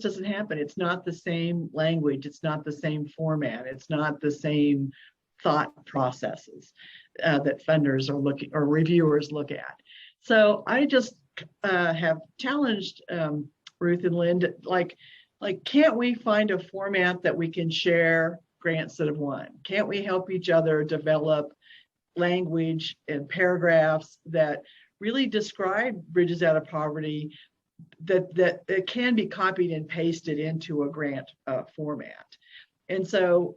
doesn't happen. It's not the same language. It's not the same format. It's not the same thought processes that funders are looking or reviewers look at. So I just have challenged Ruth and Lynn to, like, can't we find a format that we can share grants that have won? Can't we help each other develop language and paragraphs that really describe bridges out of poverty that it can be copied and pasted into a grant format? And so,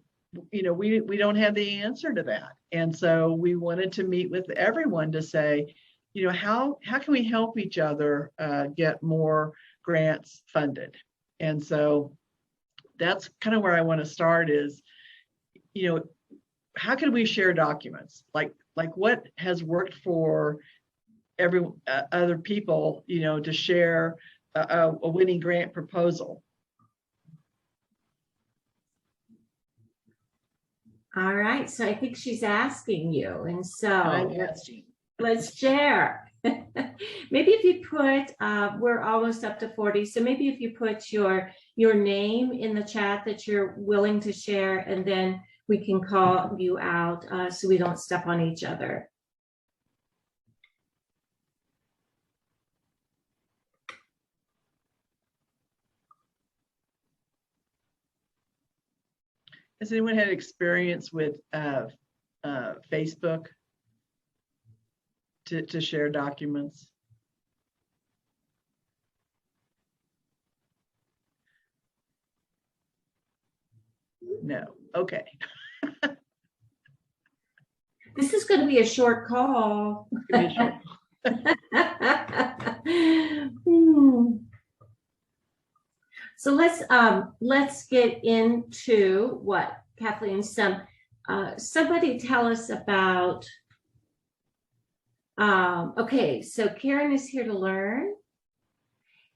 you know, we don't have the answer to that. And so we wanted to meet with everyone to say, you know, how can we help each other get more grants funded? And so that's kind of where I want to start is, you know, how can we share documents? Like what has worked for other people, you know, to share a winning grant proposal? All right, so I think she's asking you, and so let's share. Maybe if you put, we're almost up to 40, so maybe if you put your name in the chat that you're willing to share, and then we can call you out so we don't step on each other. Has anyone had experience with Facebook to share documents? No. Okay. This is going to be a short call. So let's get into what, Kathleen, somebody tell us about, okay, so Karen is here to learn,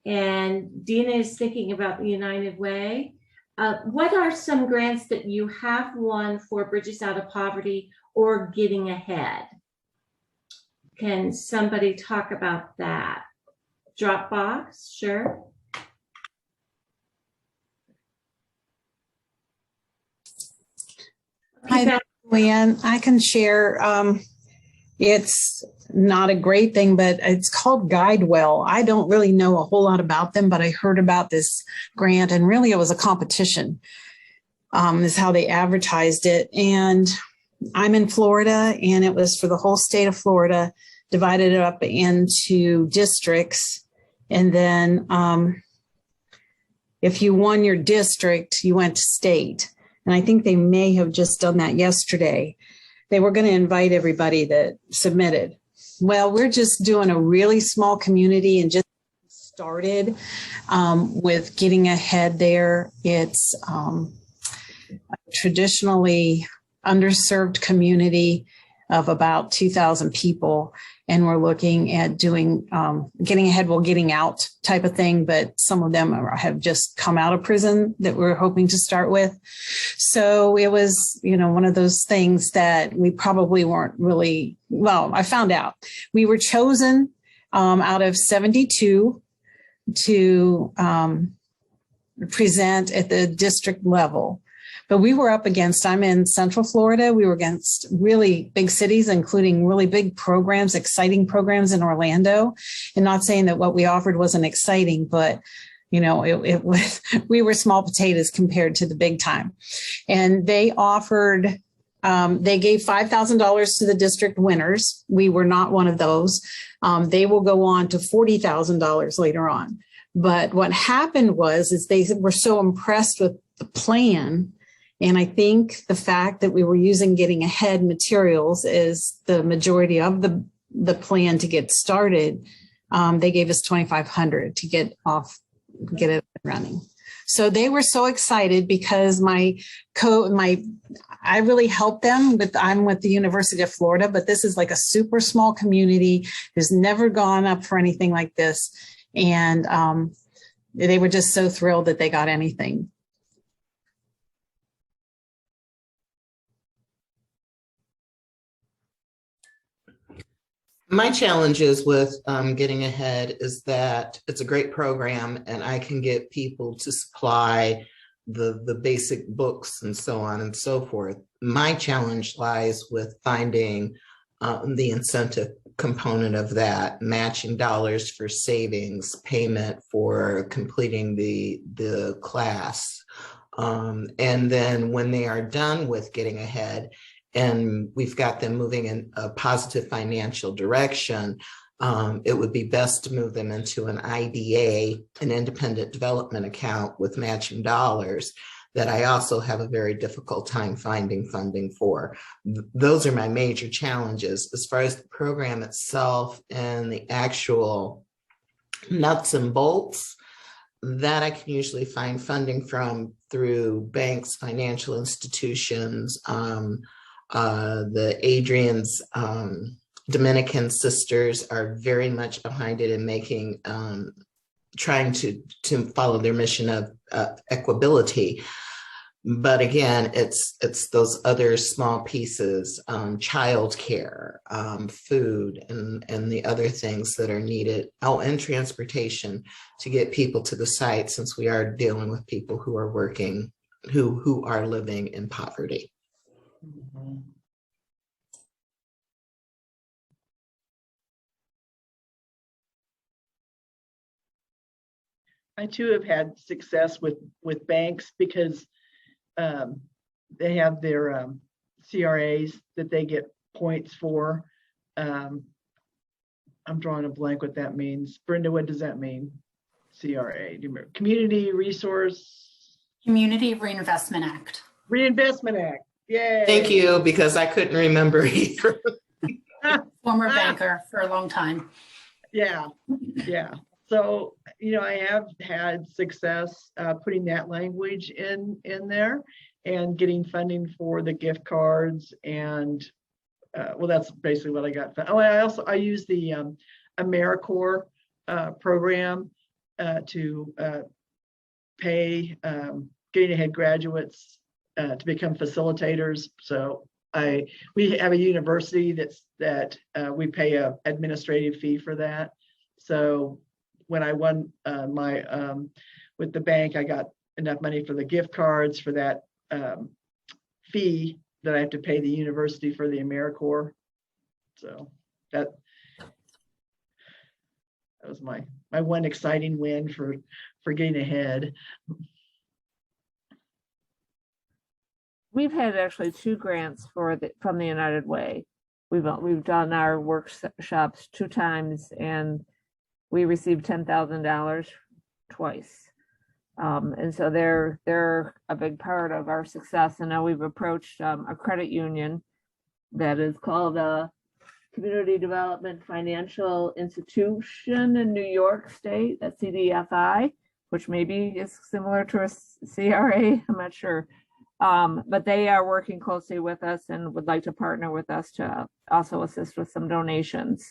and Dina is thinking about the United Way. What are some grants that you have won for Bridges Out of Poverty or Getting Ahead? Can somebody talk about that? Dropbox, sure. Hi, Leanne. I can share. It's not a great thing, but it's called GuideWell. I don't really know a whole lot about them, but I heard about this grant, and really it was a competition, is how they advertised it. And I'm in Florida, and it was for the whole state of Florida, divided up into districts. And then if you won your district, you went to state. And I think they may have just done that yesterday. They were going to invite everybody that submitted. Well, we're just doing a really small community and just started with Getting Ahead there. It's a traditionally underserved community of about 2,000 people. And we're looking at doing Getting Ahead, well, getting out type of thing, but some of them have just come out of prison that we're hoping to start with. So it was, you know, one of those things that we probably weren't really, well, I found out we were chosen out of 72 to present at the district level. But we were up against, I'm in Central Florida, we were against really big cities, including really big programs, exciting programs in Orlando. And not saying that what we offered wasn't exciting, but you know, it was, we were small potatoes compared to the big time. And they offered, they gave $5,000 to the district winners. We were not one of those. They will go on to $40,000 later on. But what happened is they were so impressed with the plan. And I think the fact that we were using Getting Ahead materials is the majority of the plan to get started. They gave us $2,500 to get it running. So they were so excited because I really helped them I'm with the University of Florida, but this is like a super small community who's never gone up for anything like this. And they were just so thrilled that they got anything. My challenges with getting ahead is that it's a great program and I can get people to supply the basic books and so on and so forth. My challenge lies with finding the incentive component of that, matching dollars for savings, payment for completing the class. And then when they are done with getting ahead, and we've got them moving in a positive financial direction, it would be best to move them into an IDA, an independent development account with matching dollars that I also have a very difficult time finding funding for. Those are my major challenges. As far as the program itself and the actual nuts and bolts, that I can usually find funding from through banks, financial institutions, the Adrian's Dominican sisters are very much behind it in making, trying to follow their mission of equability. But again, it's those other small pieces, childcare, food, and the other things that are needed. Oh, and transportation to get people to the site, since we are dealing with people who are working, who are living in poverty. Mm-hmm. I too have had success with banks because they have their CRAs that they get points for. I'm drawing a blank what that means. Brenda, what does that mean? CRA, do you remember? Community Resource? Community Reinvestment Act. Reinvestment Act, yay. Thank you, because I couldn't remember either. Former banker for a long time. Yeah. So, I have had success putting that language in there and getting funding for the gift cards, and well, that's basically what I got. Oh, I use the AmeriCorps program to pay getting ahead graduates to become facilitators. So we have a university that we pay a administrative fee for that. So when I won my with the bank, I got enough money for the gift cards for that fee that I have to pay the university for the AmeriCorps. So that was my one exciting win for getting ahead. We've had actually 2 grants from the United Way. We've done our workshops 2 times, and we received $10,000 twice. And so they're a big part of our success. And now we've approached a credit union that is called a Community Development Financial Institution in New York State, a CDFI, which maybe is similar to a CRA, I'm not sure. But they are working closely with us and would like to partner with us to also assist with some donations.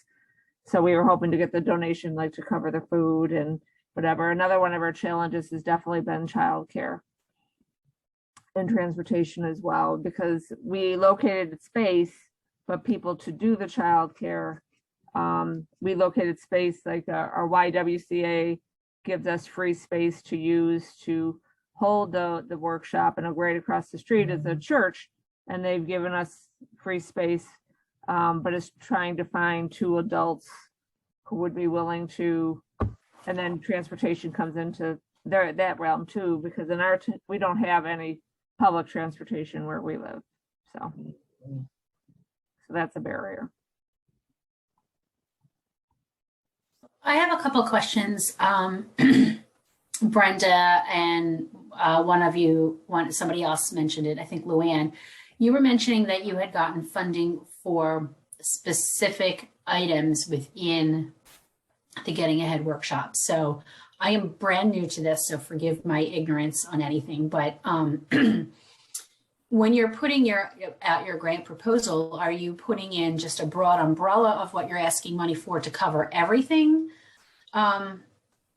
So we were hoping to get the donation, like to cover the food and whatever. Another one of our challenges has definitely been childcare and transportation as well, because we located space, but people to do the childcare, we located space, like our YWCA gives us free space to use to hold the workshop, and right across the street is a church, and they've given us free space, but it's trying to find 2 adults who would be willing to, and then transportation comes into that realm too, because in we don't have any public transportation where we live, so that's a barrier. I have a couple of questions. Brenda and somebody else mentioned it, I think Luann, you were mentioning that you had gotten funding for specific items within the Getting Ahead workshop. So I am brand new to this, so forgive my ignorance on anything, but when you're putting out your grant proposal, are you putting in just a broad umbrella of what you're asking money for to cover everything?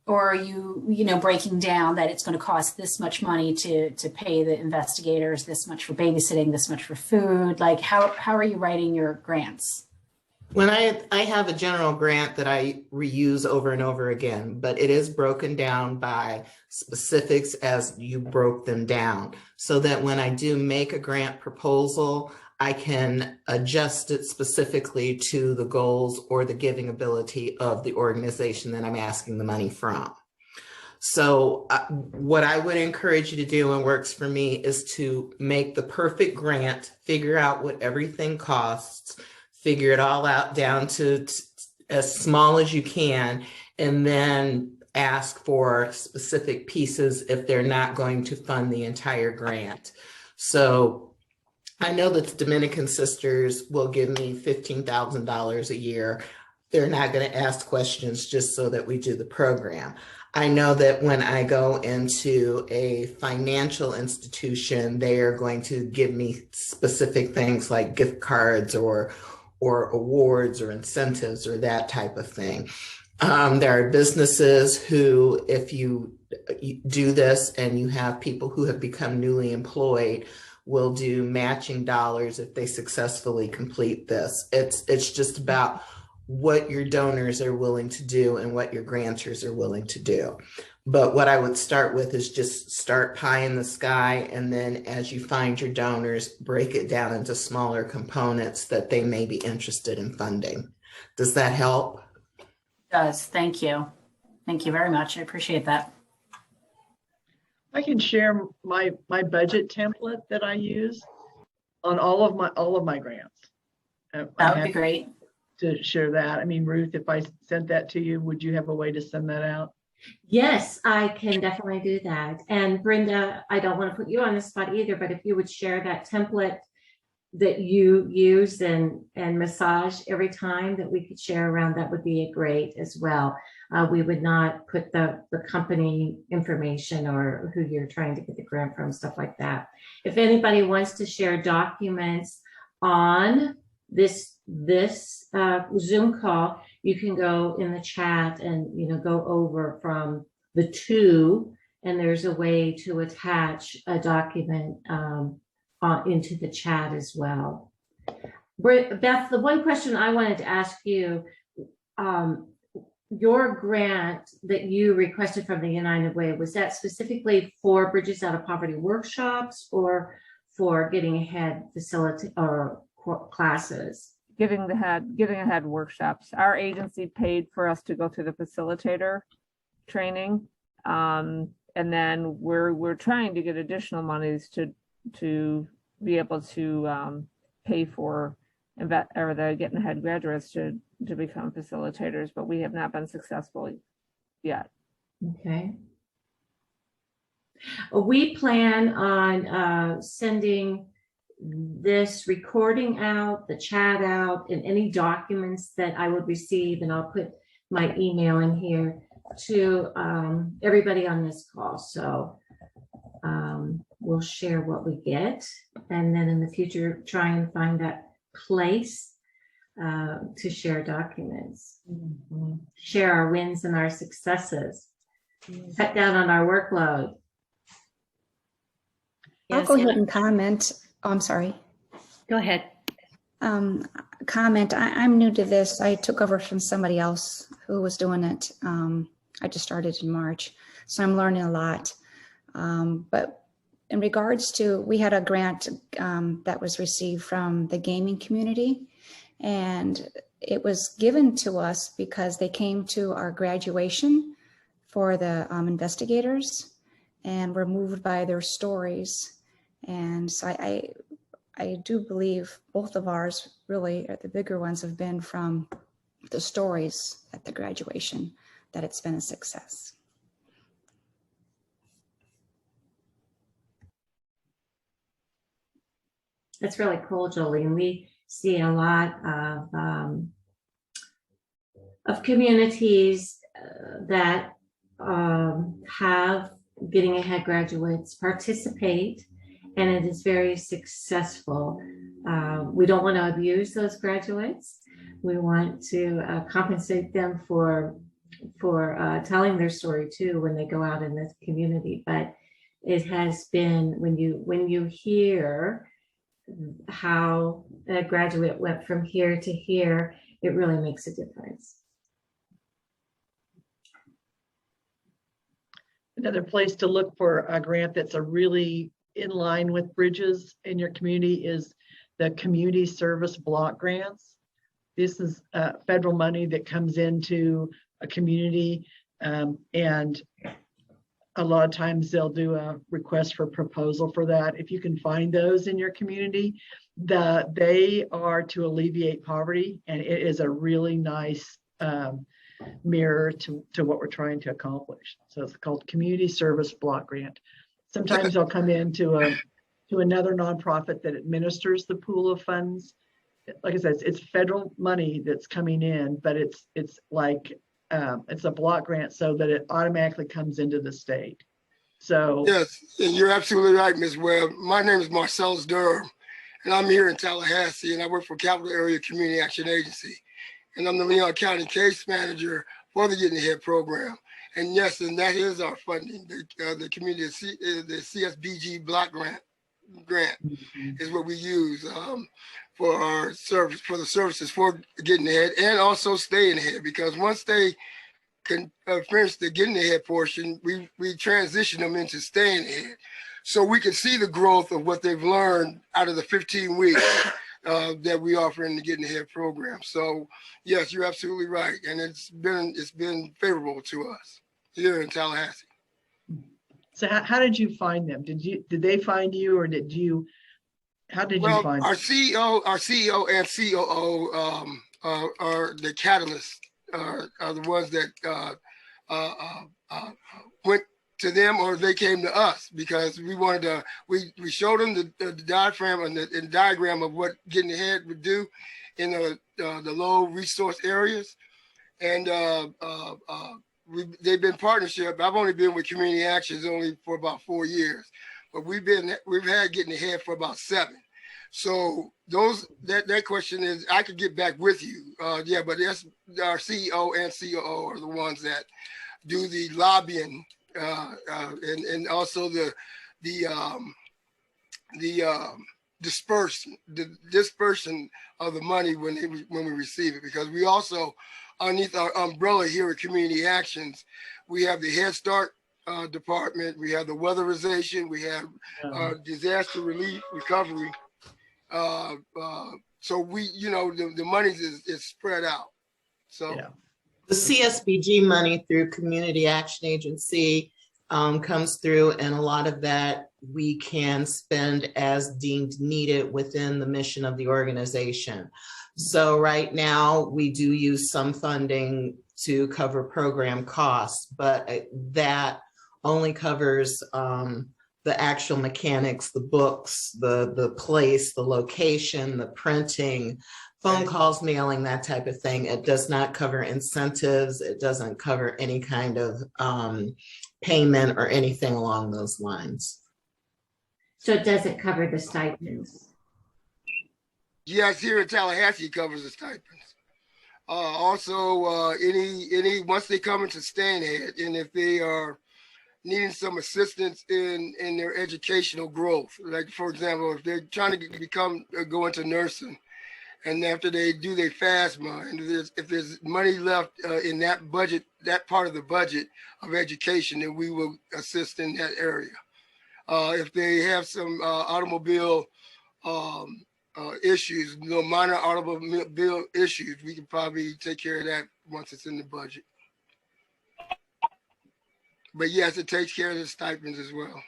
Or are you breaking down that it's going to cost this much money to pay the investigators, this much for babysitting, this much for food? Like how are you writing your grants? When I have a general grant that I reuse over and over again, but it is broken down by specifics as you broke them down, so that when I do make a grant proposal, I can adjust it specifically to the goals or the giving ability of the organization that I'm asking the money from. So what I would encourage you to do, and works for me, is to make the perfect grant, figure out what everything costs, figure it all out down to as small as you can, and then ask for specific pieces if they're not going to fund the entire grant. So I know that the Dominican Sisters will give me $15,000 a year. They're not going to ask questions just so that we do the program. I know that when I go into a financial institution, they are going to give me specific things like gift cards or awards or incentives or that type of thing. There are businesses who, if you do this and you have people who have become newly employed, will do matching dollars if they successfully complete this. It's just about what your donors are willing to do and what your grantors are willing to do. But what I would start with is just start pie in the sky, and then as you find your donors, break it down into smaller components that they may be interested in funding. Does that help? It does. Thank you. Thank you very much. I appreciate that. I can share my budget template that I use on all of my grants. That would be great. To share that. I mean, Ruth, if I sent that to you, would you have a way to send that out? Yes, I can definitely do that. And Brenda, I don't want to put you on the spot either, but if you would share that template that you use and massage every time that we could share around, that would be great as well. We would not put the company information or who you're trying to get the grant from, stuff like that. If anybody wants to share documents on this Zoom call, you can go in the chat and go over from the two, and there's a way to attach a document into the chat as well. Beth, the one question I wanted to ask you, your grant that you requested from the United Way, was that specifically for Bridges Out of Poverty workshops or for Getting Ahead facility or classes? Getting Ahead workshops. Our agency paid for us to go through the facilitator training, and then we're trying to get additional monies to be able to pay for the Getting Ahead graduates to become facilitators, but we have not been successful yet. Okay. We plan on sending this recording out, the chat out, and any documents that I would receive, and I'll put my email in here to everybody on this call. So we'll share what we get, and then in the future try and find that place to share documents, share our wins and our successes, cut down on our workload. I'll go ahead and comment. Oh, I'm sorry. Go ahead. Comment. I'm new to this. I took over from somebody else who was doing it. I just started in March, so I'm learning a lot. But in regards to, we had a grant that was received from the gaming community, and it was given to us because they came to our graduation for the investigators and were moved by their stories. And so I do believe both of ours, really, the bigger ones, have been from the stories at the graduation, that it's been a success. That's really cool, Jolie. And we see a lot of communities that have Getting Ahead graduates participate, and it is very successful. We don't want to abuse those graduates. We want to compensate them for telling their story too when they go out in the community. But it has been, when you hear how a graduate went from here to here, it really makes a difference. Another place to look for a grant that's a really in line with bridges in your community is the community service block grants. This is federal money that comes into a community, and a lot of times they'll do a request for proposal for that. If you can find those in your community, they are to alleviate poverty, and it is a really nice mirror to what we're trying to accomplish. So it's called Community Service Block Grant. Sometimes they'll come into another nonprofit that administers the pool of funds. Like I said, it's federal money that's coming in, but it's like it's a block grant so that it automatically comes into the state. So yes, and you're absolutely right, Ms. Webb. My name is Marcellus Durham, and I'm here in Tallahassee, and I work for Capital Area Community Action Agency, and I'm the Leon County case manager for the Getting Ahead program. And yes, and that is our funding. The community, the CSBG block grant is what we use for our service, for the services for Getting Ahead, and also Staying Ahead, because once they can finish the Getting Ahead portion, we transition them into Staying Ahead, so we can see the growth of what they've learned out of the 15 weeks that we offer in the Getting Ahead program. So yes, you're absolutely right, and it's been favorable to us here in Tallahassee. So how did you find them? Did they find you, or how did you find our them? CEO and COO are the catalysts, are the ones that went to them, or they came to us, because we wanted to, we showed them the diagram and the diagram of what Getting Ahead would do in the low resource areas. And they've been partnership. I've only been with Community Actions only for about 4 years, but we've had Getting Ahead for about 7. So that question is, I could get back with you. Yeah, but that's our CEO and COO are the ones that do the lobbying and also the dispersion of the money when we receive it, because we also, underneath our umbrella here at Community Actions, we have the Head Start department, we have the weatherization, we have disaster relief recovery. So we, the money is spread out. So Yeah. The CSBG money through Community Action Agency comes through, and a lot of that we can spend as deemed needed within the mission of the organization. So right now we do use some funding to cover program costs, but that only covers the actual mechanics, the books, the place, the location, the printing, phone calls, mailing, that type of thing. It does not cover incentives. It doesn't cover any kind of payment or anything along those lines. So it doesn't cover the stipends. yes, here in Tallahassee, it covers the stipends. Also, any once they come into Staying Ahead, and if they are needing some assistance in their educational growth, like for example, if they're trying to go into nursing, and after they do their FASMA, and if there's money left in that budget, that part of the budget of education, then we will assist in that area. If they have some automobile issues, minor automobile issues, we can probably take care of that once it's in the budget. But yes, it takes care of the stipends as well.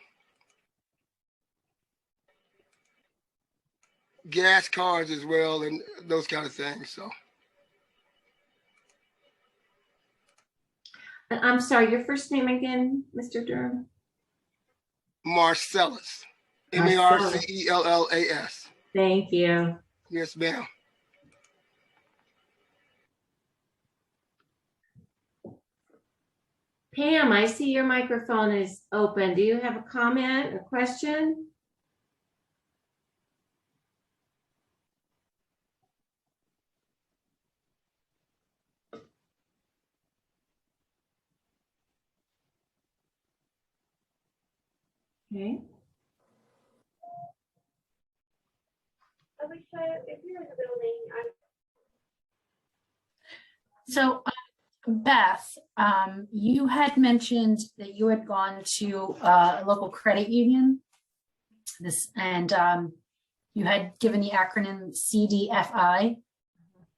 Gas cards as well, and those kind of things. So I'm sorry, your first name again, Mr. Durham? Marcellus, Marcellas. Thank you. Yes, ma'am. Pam, I see your microphone is open. Do you have a comment or question? Okay. Alicia, if you're in the building, So, Beth, you had mentioned that you had gone to a local credit union. You had given the acronym CDFI.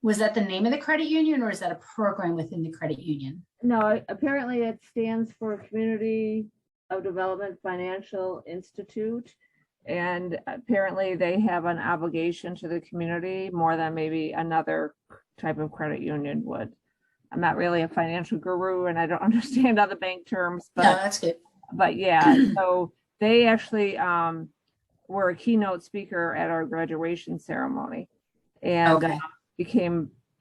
Was that the name of the credit union, or is that a program within the credit union? No, apparently it stands for Community of Development Financial Institute. And apparently they have an obligation to the community more than maybe another type of credit union would. I'm not really a financial guru and I don't understand all the bank terms, No, but that's good. but yeah, so they actually were a keynote speaker at our graduation ceremony, and Okay.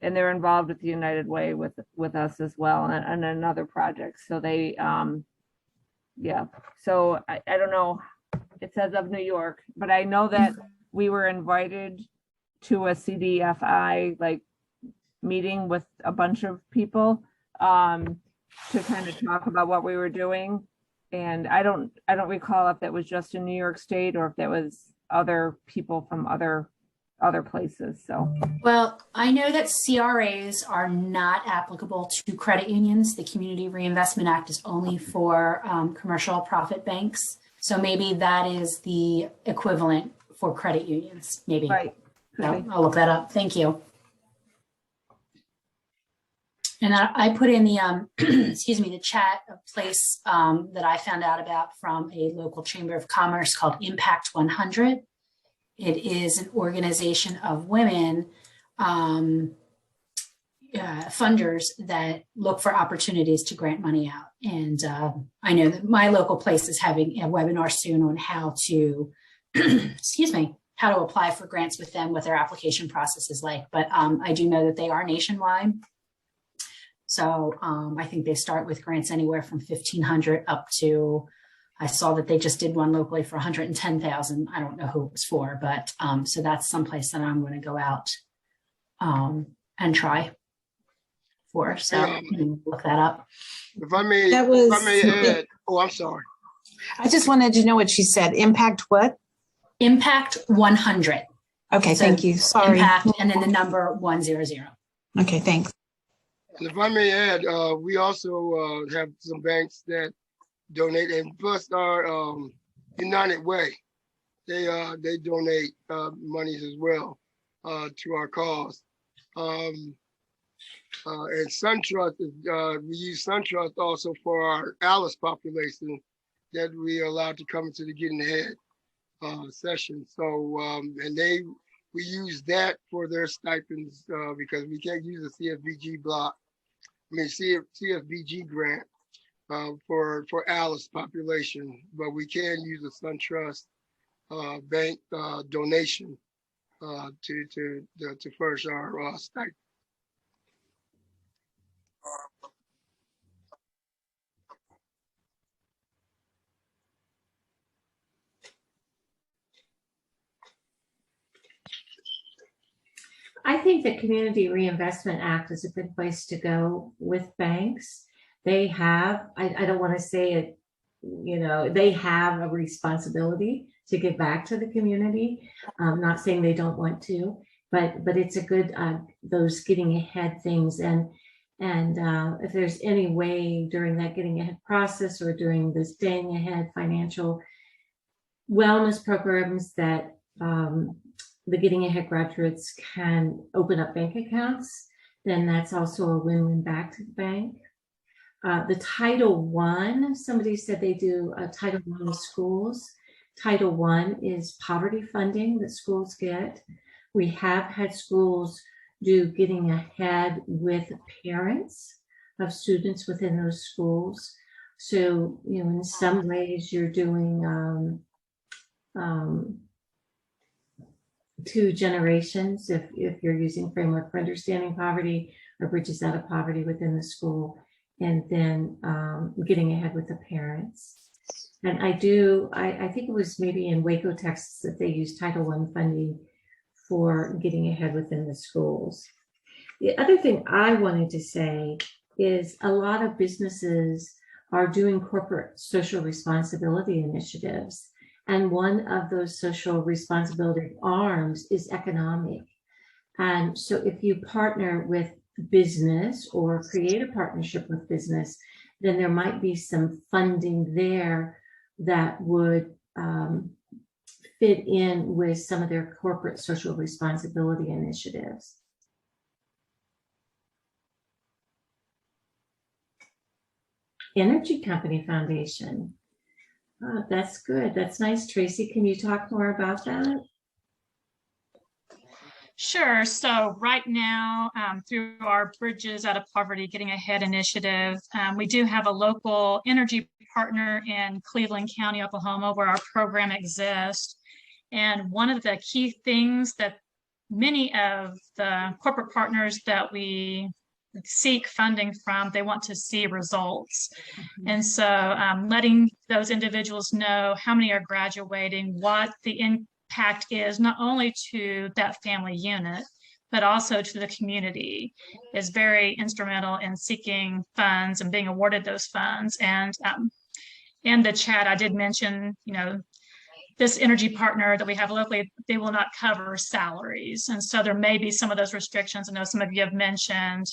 and they're involved with the United Way with us as well, and another project. So they yeah, so I don't know, it says of New York, but I know that we were invited to a CDFI like meeting with a bunch of people to kind of talk about what we were doing. And I don't recall if that was just in New York State or if that was other people from other places. So, well, I know that CRAs are not applicable to credit unions. The Community Reinvestment Act is only for commercial profit banks. So maybe that is the equivalent for credit unions, maybe. right. So I'll look that up. Thank you. And I put in the, excuse me, the chat a place that I found out about from a local chamber of commerce called Impact 100. It is an organization of women funders that look for opportunities to grant money out. And I know that my local place is having a webinar soon on how to, excuse me, how to apply for grants with them, what their application process is like. But I do know that they are nationwide. So I think they start with grants anywhere from 1,500 up to, I saw that they just did one locally for 110,000. I don't know who it was for, but so that's someplace that I'm going to go out and try for. So look that up. If I may add, oh, I'm sorry. I just wanted to know what she said. Impact what? Impact 100. Okay, So thank you. Sorry. Impact and then the number 100. Okay, thanks. And if I may add, we also have some banks that donate, and plus our United Way, they donate monies as well to our cause. And SunTrust is we use SunTrust also for our ALICE population that we are allowed to come into the Getting Ahead session. So we use that for their stipends because we can't use a CFBG CFBG grant for ALICE population, but we can use a SunTrust bank donation to furnish our stipend. I think the Community Reinvestment Act is a good place to go with banks. They have, I don't want to say it, they have a responsibility to give back to the community. I'm not saying they don't want to, but it's a good, those getting ahead things. And if there's any way during that getting ahead process or during the staying ahead financial wellness programs that the Getting Ahead graduates can open up bank accounts, then that's also a win-win back to the bank. The Title I, somebody said they do a Title I of schools. Title I is poverty funding that schools get. We have had schools do Getting Ahead with parents of students within those schools. So, in some ways you're doing two generations if you're using Framework for Understanding Poverty or Bridges Out of Poverty within the school, and then Getting Ahead with the parents. And I think it was maybe in Waco, Texas, that they use Title I funding for Getting Ahead within the schools. The other thing I wanted to say is a lot of businesses are doing corporate social responsibility initiatives. And one of those social responsibility arms is economic. And so if you partner with business or create a partnership with business, then there might be some funding there that would fit in with some of their corporate social responsibility initiatives. Energy Company Foundation. Oh, that's good. That's nice. Tracy, can you talk more about that? Sure. So right now, through our Bridges Out of Poverty Getting Ahead initiative, we do have a local energy partner in Cleveland County, Oklahoma, where our program exists. And one of the key things that many of the corporate partners that we seek funding from, they want to see results. Mm-hmm. And so letting those individuals know how many are graduating, what the impact is not only to that family unit, but also to the community is very instrumental in seeking funds and being awarded those funds. And in the chat, I did mention, this energy partner that we have locally, they will not cover salaries. And so there may be some of those restrictions. I know some of you have mentioned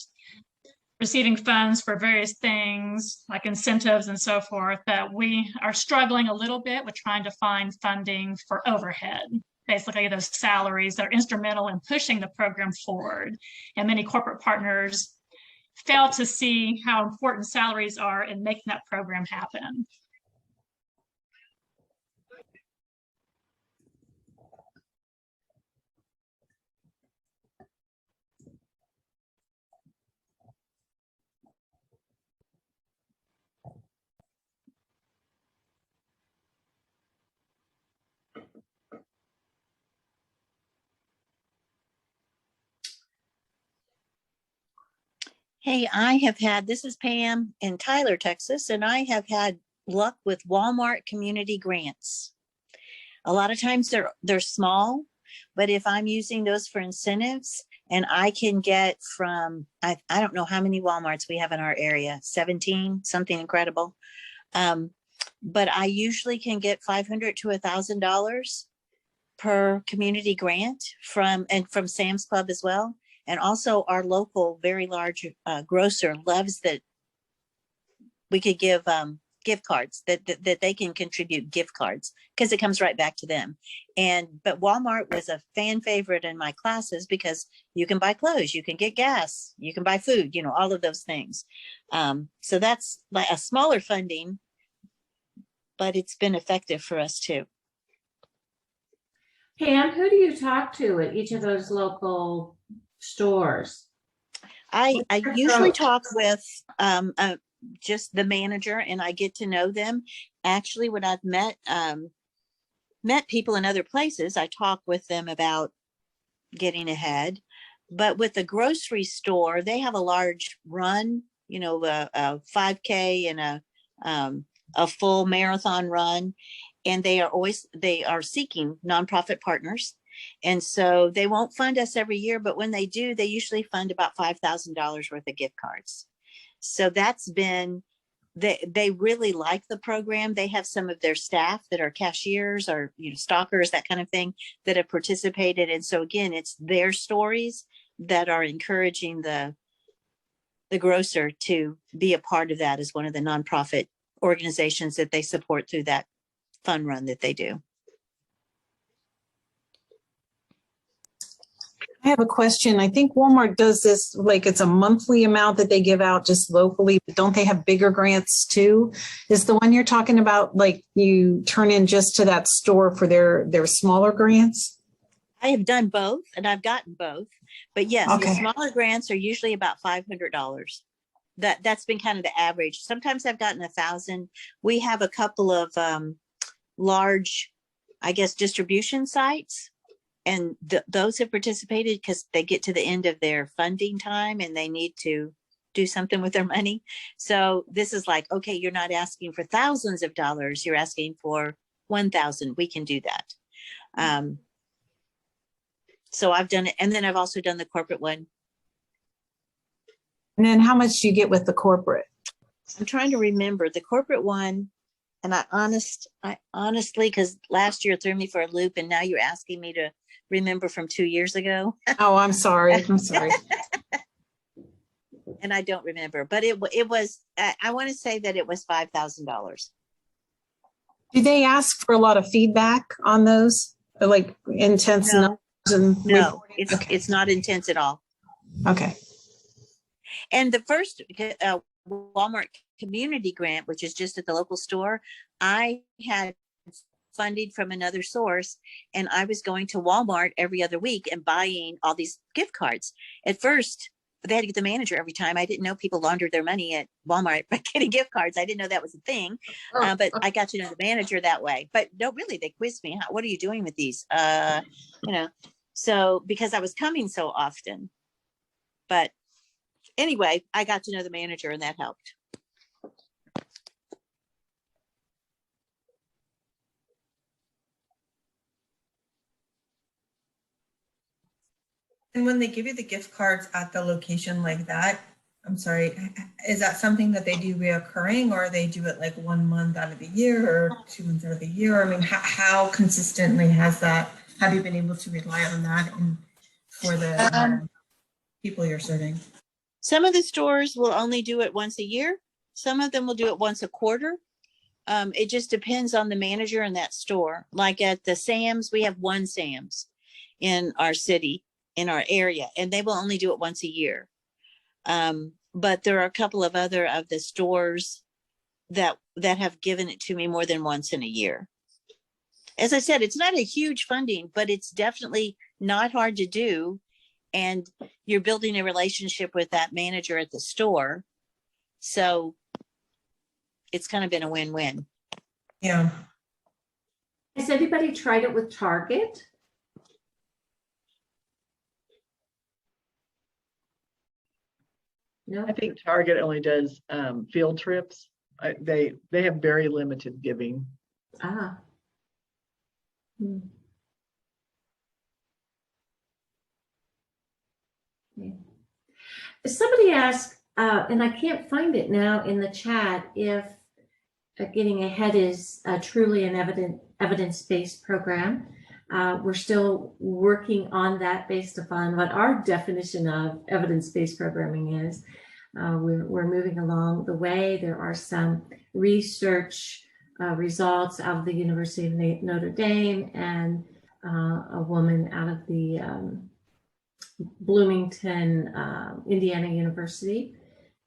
receiving funds for various things like incentives and so forth, that we are struggling a little bit with trying to find funding for overhead, basically those salaries that are instrumental in pushing the program forward. And many corporate partners fail to see how important salaries are in making that program happen. Hey, this is Pam in Tyler, Texas, and I have had luck with Walmart community grants. A lot of times they're small, but if I'm using those for incentives and I can get from, I don't know how many Walmarts we have in our area, 17, something incredible. But I usually can get $500 to $1,000 per community grant from Sam's Club as well. And also our local very large grocer loves that we could give gift cards, that they can contribute gift cards because it comes right back to them. But Walmart was a fan favorite in my classes because you can buy clothes, you can get gas, you can buy food, all of those things. So that's like a smaller funding, but it's been effective for us too. Pam, who do you talk to at each of those local stores? I usually talk with just the manager, and I get to know them. Actually, when I've met people in other places, I talk with them about getting ahead. But with the grocery store, they have a large run, a 5K and a full marathon run, and they are seeking nonprofit partners. And so they won't fund us every year, but when they do, they usually fund about $5,000 worth of gift cards. So that's been, they really like the program. They have some of their staff that are cashiers or stockers, that kind of thing, that have participated. And so again, it's their stories that are encouraging the grocer to be a part of that as one of the nonprofit organizations that they support through that fun run that they do. I have a question. I think Walmart does this, like it's a monthly amount that they give out just locally, but don't they have bigger grants too? Is the one you're talking about, like you turn in just to that store for their smaller grants? I have done both and I've gotten both, but yes, Okay. The smaller grants are usually about $500. That's been kind of the average. Sometimes I've gotten 1,000. We have a couple of large, I guess, distribution sites. And those have participated because they get to the end of their funding time and they need to do something with their money. So this is like, okay, you're not asking for thousands of dollars. You're asking for 1,000. We can do that. So I've done it. And then I've also done the corporate one. And then how much do you get with the corporate? I'm trying to remember the corporate one. And I honestly, because last year threw me for a loop and now you're asking me to remember from 2 years ago. Oh, I'm sorry. I'm sorry. and I don't remember, but it was, I want to say that it was $5,000. Do they ask for a lot of feedback on those? Like intense No. numbers and No, reporting? it's not intense at all. Okay. And the first Walmart community grant, which is just at the local store, I had funding from another source, and I was going to Walmart every other week and buying all these gift cards. At first, they had to get the manager every time. I didn't know people laundered their money at Walmart by getting gift cards. I didn't know that was a thing, but I got to know the manager that way. But no, really, they quizzed me. What are you doing with these? So because I was coming so often. But anyway, I got to know the manager, and that helped. And when they give you the gift cards at the location like that, I'm sorry, is that something that they do reoccurring, or they do it like 1 month out of the year or 2 months out of the year? I mean, how consistently have you been able to rely on that for the people you're serving? Some of the stores will only do it once a year. Some of them will do it once a quarter. It just depends on the manager in that store. Like at the Sam's, we have one Sam's in our city, in our area, and they will only do it once a year. But there are a couple of other of the stores that have given it to me more than once in a year. As I said, it's not a huge funding, but it's definitely not hard to do. And you're building a relationship with that manager at the store. So it's kind of been a win-win. Yeah. Has anybody tried it with Target? No. I think Target only does field trips. They have very limited giving. Ah. Hmm. Okay. Somebody asked, and I can't find it now in the chat, if Getting Ahead is truly an evidence-based program. We're still working on that based upon what our definition of evidence-based programming is. We're moving along the way. There are some research results out of the University of Notre Dame and a woman out of the Bloomington, Indiana University,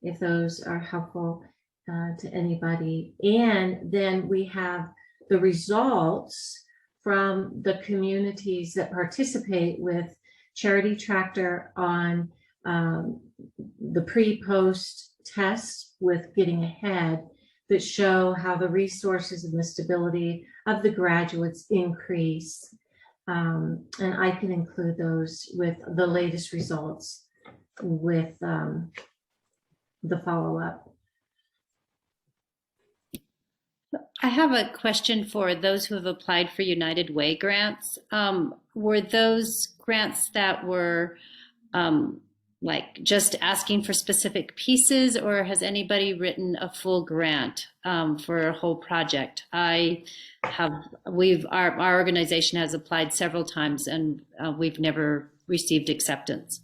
if those are helpful to anybody. And then we have the results from the communities that participate with Charity Tractor on the pre-post test with Getting Ahead, that show how the resources and the stability of the graduates increase. And I can include those with the latest results with the follow-up. I have a question for those who have applied for United Way grants. Were those grants that were like just asking for specific pieces, or has anybody written a full grant for a whole project? Our organization has applied several times, and we've never received acceptance.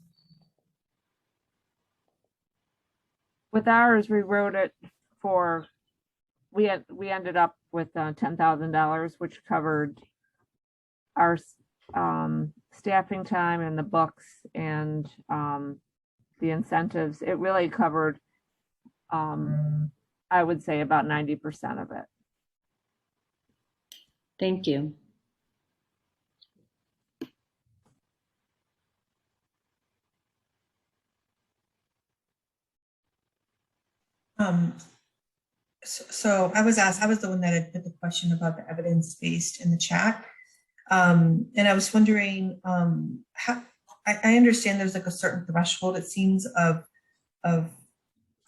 With ours, we wrote it for, we ended up with $10,000, which covered our staffing time and the books and the incentives. It really covered, I would say, about 90% of it. Thank you. So I was the one that had put the question about the evidence-based in the chat. And I was wondering how, I understand there's like a certain threshold, it seems, of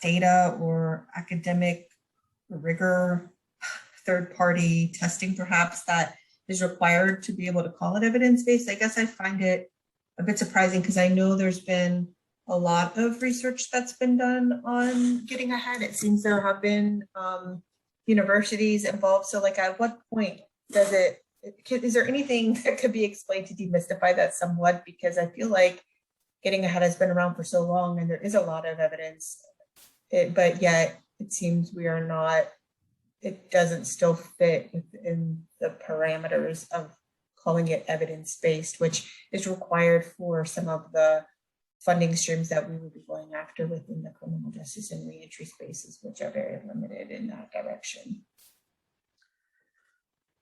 data or academic rigor, third-party testing perhaps, that is required to be able to call it evidence-based. I guess I find it a bit surprising because I know there's been a lot of research that's been done on Getting Ahead. It seems there have been universities involved. So like at what point does is there anything that could be explained to demystify that somewhat? Because I feel like Getting Ahead has been around for so long and there is a lot of evidence, but yet it seems we are not, it doesn't still fit within the parameters of calling it evidence-based, which is required for some of the funding streams that we would be going after within the criminal justice and reentry spaces, which are very limited in that direction.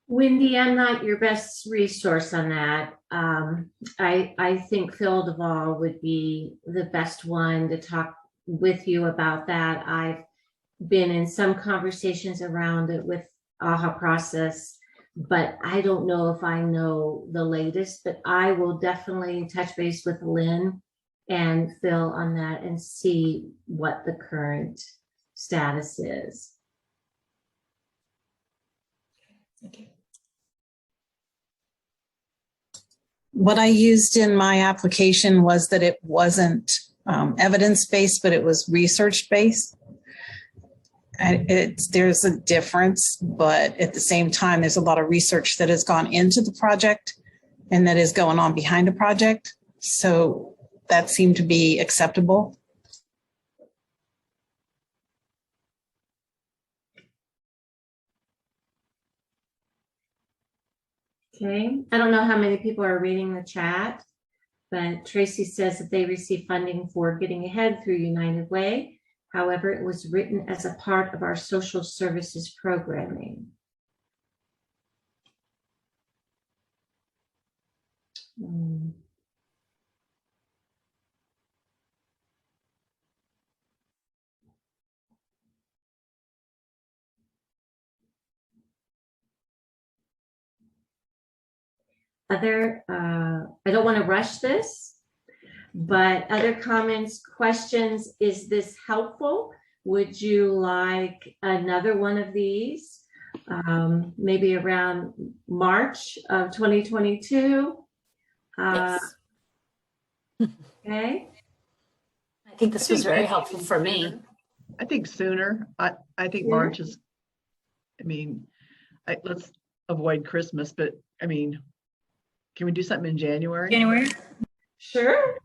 Wendy, I'm not your best resource on that. I think Phil Duvall would be the best one to talk with you about that. I've been in some conversations around it with AHA process, but I don't know if I know the latest, but I will definitely touch base with Lynn and Phil on that and see what the current status is. Thank you. What I used in my application was that it wasn't evidence-based, but it was research-based. There's a difference, but at the same time, there's a lot of research that has gone into the project and that is going on behind the project. So that seemed to be acceptable. Okay, I don't know how many people are reading the chat, but Tracy says that they receive funding for Getting Ahead through United Way. However, it was written as a part of our social services programming. I don't want to rush this, but other comments, questions, is this helpful? Would you like another one of these? Maybe around March of 2022? Yes. Okay. I think this was very helpful for me. I think sooner. I think March is, I mean, let's avoid Christmas, but I mean, can we do something in January? January? Sure.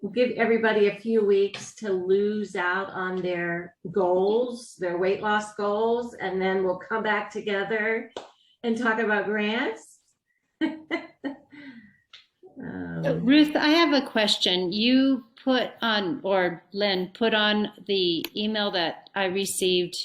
We'll give everybody a few weeks to lose out on their goals, their weight loss goals, and then we'll come back together and talk about grants. Ruth, I have a question. You put on, or Lynn put on the email that I received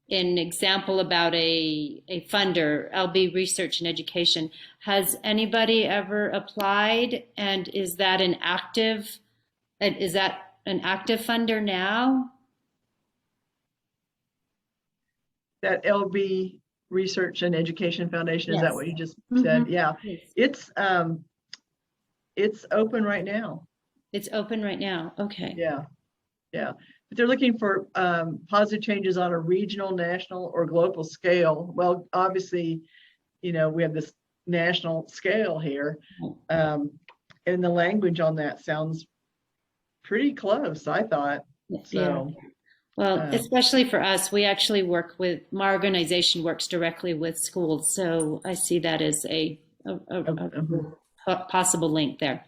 an example about a funder, LB Research and Education. Has anybody ever applied, and is that an active funder now? That LB Research and Education Foundation, Yes. is that what you just said? Yeah, it's open right now. It's open right now. Okay. Yeah. But they're looking for positive changes on a regional, national, or global scale. Well, obviously, we have this national scale here, and the language on that sounds pretty close, I thought. So, yeah. Well, especially for us, we actually work with, my organization works directly with schools, so I see that as a possible link there.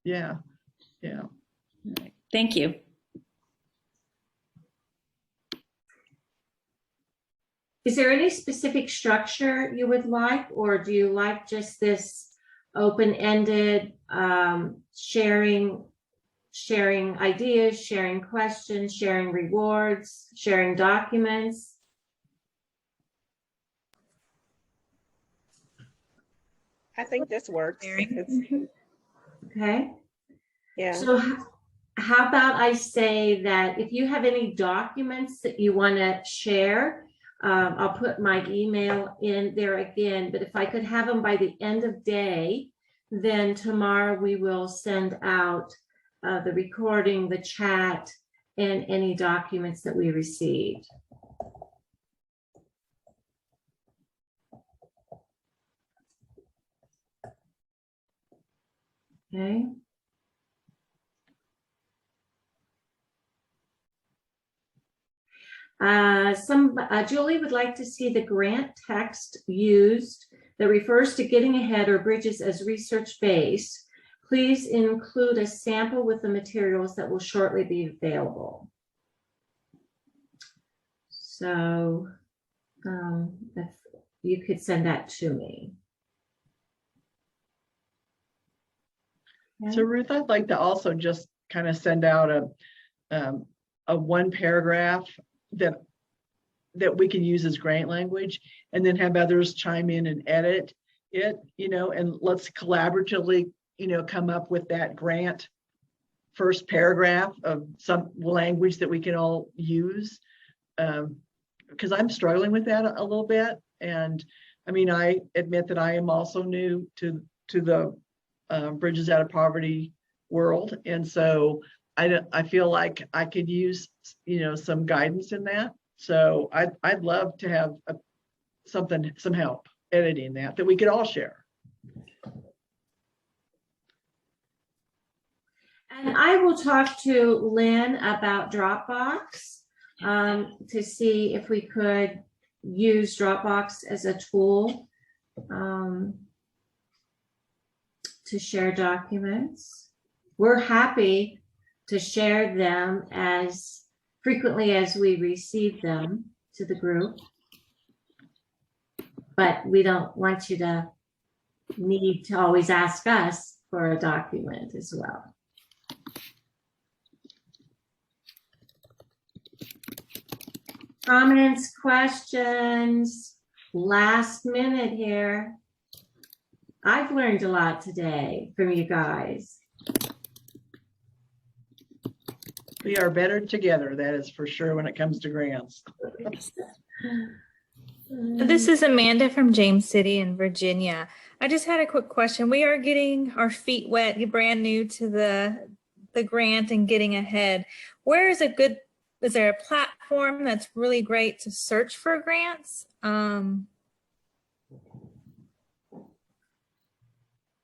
Yeah. All right. Thank you. Is there any specific structure you would like, or do you like just this open-ended sharing ideas, sharing questions, sharing rewards, sharing documents? I think this works. Okay. Yeah. So how about I say that if you have any documents that you want to share, I'll put my email in there again, but if I could have them by the end of day, then tomorrow we will send out the recording, the chat, and any documents that we received. Okay. Julie would like to see the grant text used that refers to Getting Ahead or Bridges as research-based, Please include a sample with the materials that will shortly be available. So if you could send that to me. So Ruth, I'd like to also just kind of send out a one paragraph that we can use as grant language, and then have others chime in and edit it, and let's collaboratively, come up with that grant first paragraph of some language that we can all use. Because I'm struggling with that a little bit. And I mean, I admit that I am also new to the Bridges Out of Poverty world. And so I feel like I could use, some guidance in that. So I'd love to have some help editing that we could all share. And I will talk to Lynn about Dropbox to see if we could use Dropbox as a tool to share documents. We're happy to share them as frequently as we receive them to the group, but we don't want you to need to always ask us for a document as well. Comments, questions, last minute here. I've learned a lot today from you guys. We are better together, that is for sure, when it comes to grants. This is Amanda from James City in Virginia. I just had a quick question. We are getting our feet wet, brand new to the grant and getting ahead. Where is is there a platform that's really great to search for grants?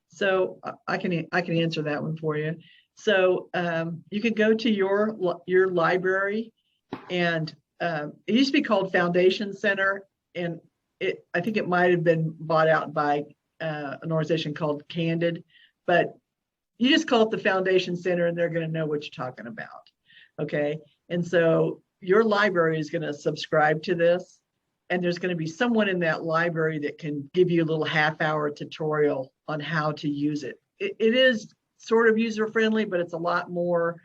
So I can answer that one for you. So you can go to your library, and it used to be called Foundation Center, and I think it might have been bought out by an organization called Candid, but you just call it the Foundation Center and they're going to know what you're talking about. Okay. And so your library is going to subscribe to this, and there's going to be someone in that library that can give you a little half-hour tutorial on how to use it. It is sort of user-friendly, but it's a lot more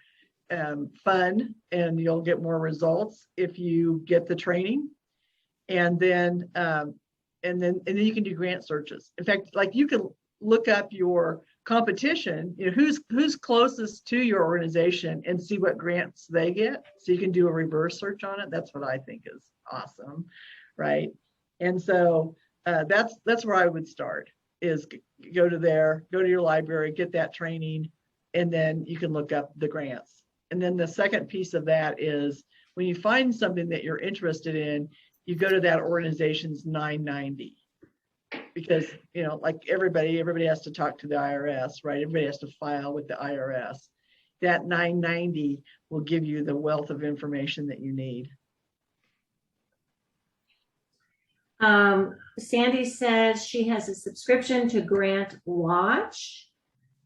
fun, and you'll get more results if you get the training. And then you can do grant searches. In fact, like you can look up your competition, who's closest to your organization, and see what grants they get. So you can do a reverse search on it. That's what I think is awesome, right? And so that's where I would start, is go to your library, get that training, and then you can look up the grants. And then the second piece of that is when you find something that you're interested in, you go to that organization's 990. Because, like everybody has to talk to the IRS, right? Everybody has to file with the IRS. That 990 will give you the wealth of information that you need. Sandy says she has a subscription to Grant Watch,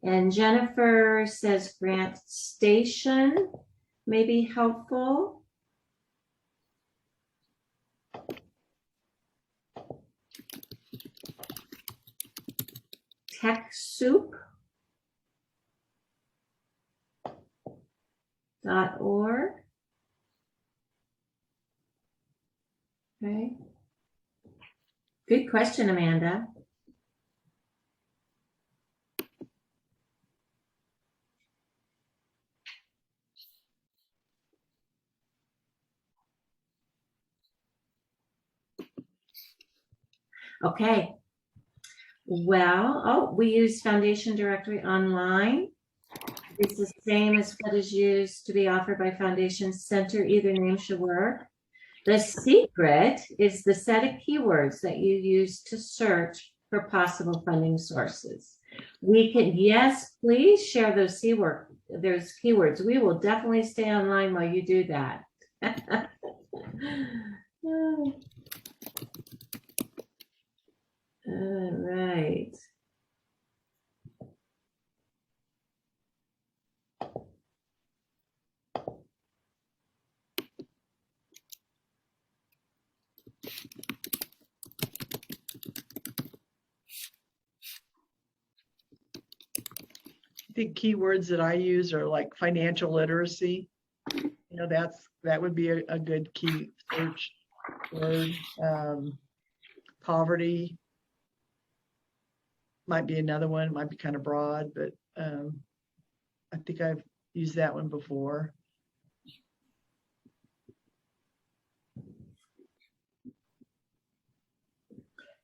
and Jennifer says Grant Station may be helpful. TechSoup.org. Okay. Good question, Amanda. Okay. Well, we use Foundation Directory Online. It's the same as what is used to be offered by Foundation Center. Either name should work. The secret is the set of keywords that you use to search for possible funding sources. Yes, please share those keywords. We will definitely stay online while you do that. All right. I think keywords that I use are like financial literacy. That would be a good key search word. Poverty might be another one. Might be kind of broad, but I think I've used that one before.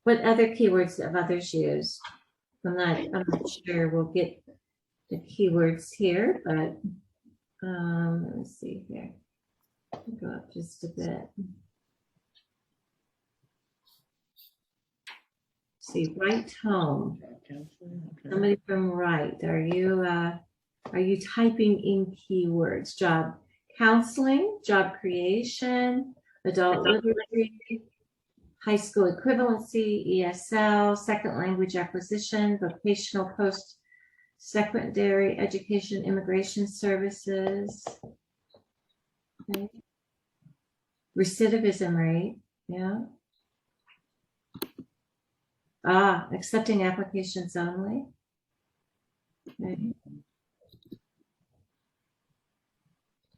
What other keywords have others used? I'm not sure we'll get the keywords here, but let me see here. I'll go up just a bit. See, right home. Somebody from right. Are you typing in keywords? Job counseling, job creation, adult literacy, high school equivalency, ESL, second language acquisition, vocational post-secondary education, immigration services, okay. Recidivism rate, yeah. Accepting applications only. Okay.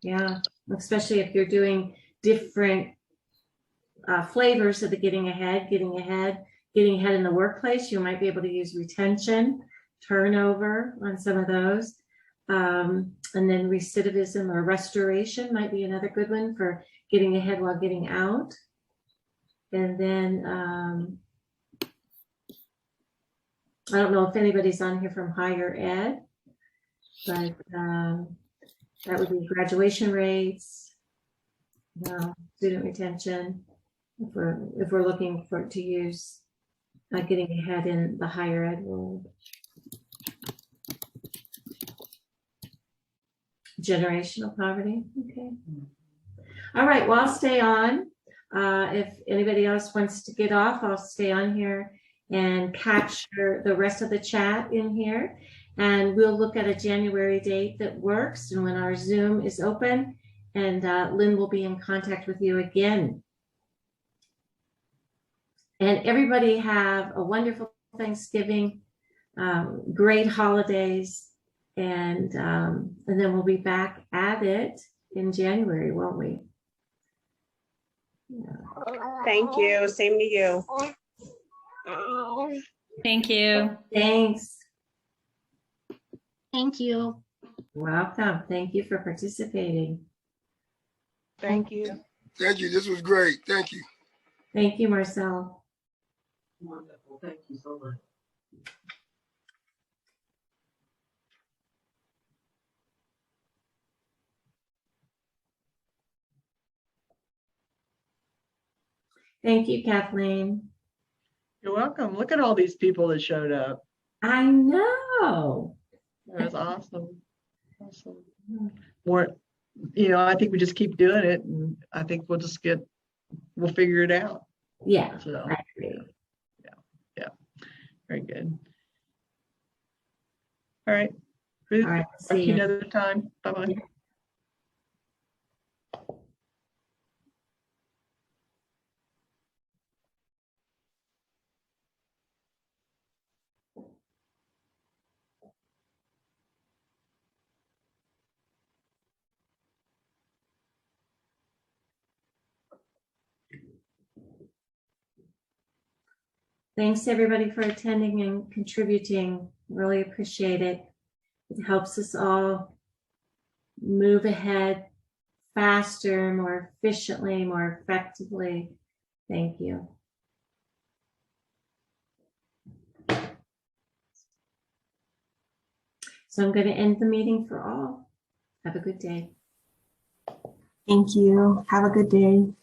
Yeah, especially if you're doing different flavors of the getting ahead in the workplace, you might be able to use retention, turnover on some of those. And then recidivism or restoration might be another good one for getting ahead while getting out. And then I don't know if anybody's on here from higher ed, but that would be graduation rates, student retention. If we're looking to use getting ahead in the higher ed world. Generational poverty. Okay. All right. Well, I'll stay on. If anybody else wants to get off, I'll stay on here and capture the rest of the chat in here. And we'll look at a January date that works and when our Zoom is open. And Lynn will be in contact with you again. And everybody have a wonderful Thanksgiving, great holidays, and then we'll be back at it in January, won't we? Yeah. Thank you. Same to you. Thank you. Thanks. Thank you. Welcome. Thank you for participating. Thank you. Thank you. This was great. Thank you. Thank you, Marcel. Wonderful. Thank you so much. Thank you, Kathleen. You're welcome. Look at all these people that showed up. I know. That was awesome. Awesome. More, I think we just keep doing it, and I think we'll figure it out. Yeah. So, I agree. Yeah. Very good. All right. Ruth, All right. talk to See you you. another time. Bye-bye. Yeah. Thanks everybody for attending and contributing. Really appreciate it. It helps us all move ahead faster, more efficiently, more effectively. Thank you. So I'm going to end the meeting for all. Have a good day. Thank you. Have a good day.